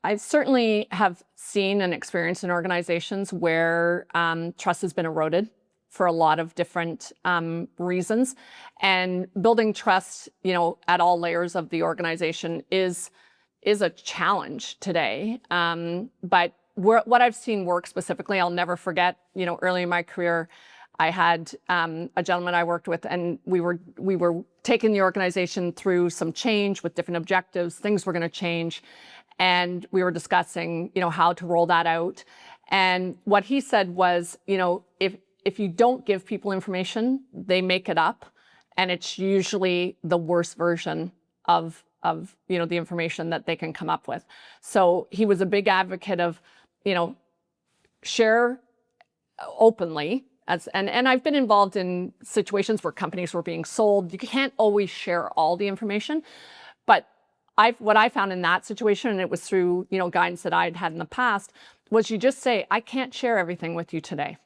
I certainly have seen and experienced in organizations where trust has been eroded for a lot of different reasons. And building trust, at all layers of the organization is a challenge today. But what I've seen work specifically, I'll never forget, early in my career, I had a gentleman I worked with, and we were taking the organization through some change with different objectives. Things were going to change, and we were discussing, how to roll that out. And what he said was, if you don't give people information, they make it up, and it's usually the worst version of the information that they can come up with. So he was a big advocate of, share openly. And I've been involved in situations where companies were being sold. You can't always share all the information, but what I found in that situation, and it was through guidance that I'd had in the past, was you just say, I can't share everything with you today.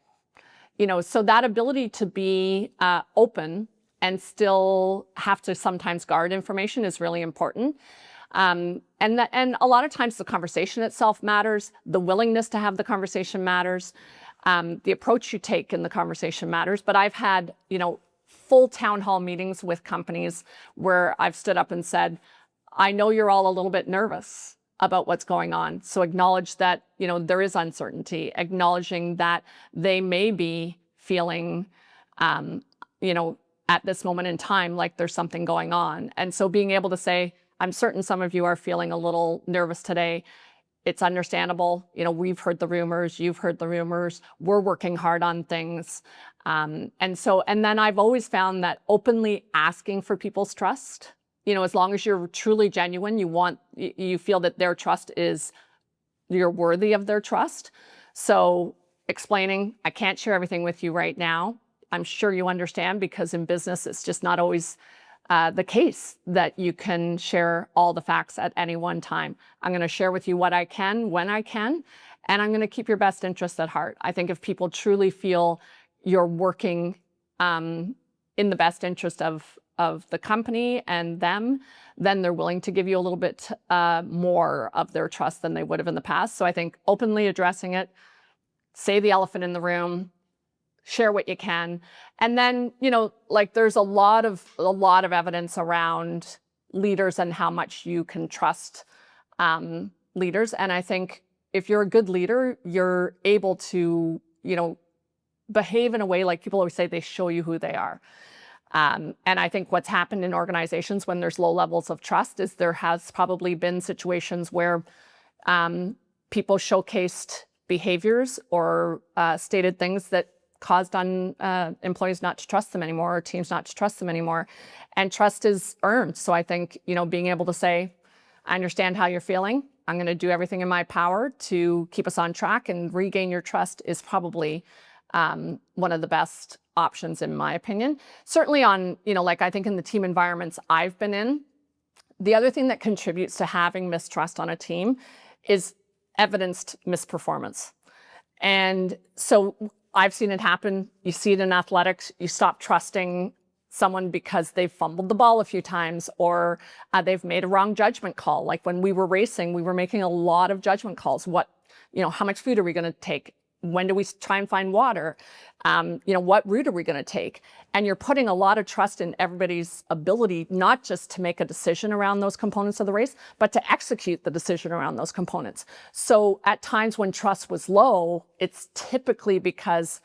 So that ability to be open and still have to sometimes guard information is really important. And a lot of times the conversation itself matters. The willingness to have the conversation matters. The approach you take in the conversation matters. But I've had, full town hall meetings with companies where I've stood up and said, I know you're all a little bit nervous about what's going on. So acknowledge that, there is uncertainty, acknowledging that they may be feeling, at this moment in time, like there's something going on. And so being able to say, I'm certain some of you are feeling a little nervous today. It's understandable. We've heard the rumors, you've heard the rumors, we're working hard on things. And then I've always found that openly asking for people's trust, as long as you're truly genuine, you feel that their trust you're worthy of their trust. So explaining, I can't share everything with you right now. I'm sure you understand, because in business, it's just not always the case that you can share all the facts at any one time. I'm going to share with you what I can, when I can, and I'm going to keep your best interests at heart. I think if people truly feel you're working in the best interest of the company and them, then they're willing to give you a little bit more of their trust than they would have in the past. So I think openly addressing it, say the elephant in the room, share what you can. And then, there's a lot of evidence around leaders and how much you can trust leaders. And I think if you're a good leader, you're able to, behave in a way, like people always say, they show you who they are. And I think what's happened in organizations when there's low levels of trust is there has probably been situations where people showcased behaviors or stated things that caused employees not to trust them anymore, or teams not to trust them anymore. And trust is earned. So I think, being able to say, I understand how you're feeling. I'm going to do everything in my power to keep us on track and regain your trust is probably one of the best options, in my opinion. Certainly on, I think in the team environments I've been in, the other thing that contributes to having mistrust on a team is evidenced misperformance. And so I've seen it happen. You see it in athletics. You stop trusting someone because they've fumbled the ball a few times, or they've made a wrong judgment call. Like when we were racing, we were making a lot of judgment calls. How much food are we going to take? When do we try and find water? What route are we going to take? And you're putting a lot of trust in everybody's ability, not just to make a decision around those components of the race, but to execute the decision around those components. So at times when trust was low, it's typically because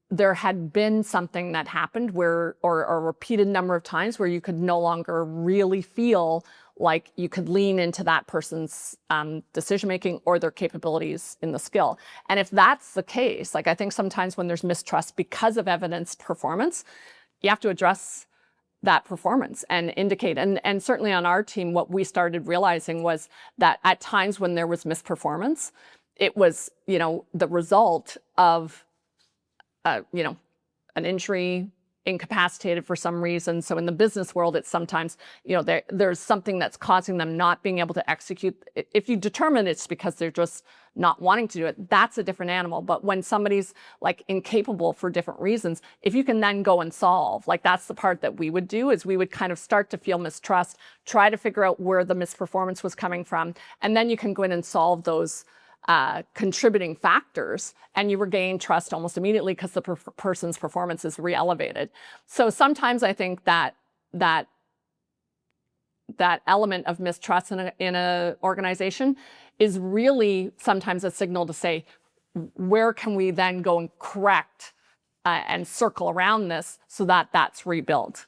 there had been something that happened or a repeated number of times where you could no longer really feel like you could lean into that person's decision-making or their capabilities in the skill. And if that's the case, I think sometimes when there's mistrust because of evidenced performance, you have to address that performance and indicate. And certainly on our team, what we started realizing was that at times when there was misperformance, it was, the result of, an injury, incapacitated for some reason. So in the business world, it's sometimes, there's something that's causing them not being able to execute. If you determine it's because they're just not wanting to do it, that's a different animal. But when somebody's like incapable for different reasons, if you can then go and solve, like that's the part that we would do, is we would kind of start to feel mistrust, try to figure out where the misperformance was coming from, and then you can go in and solve those contributing factors, and you regain trust almost immediately because the person's performance is re-elevated. So sometimes I think that element of mistrust in a organization is really sometimes a signal to say, where can we then go and correct and circle around this so that that's rebuilt?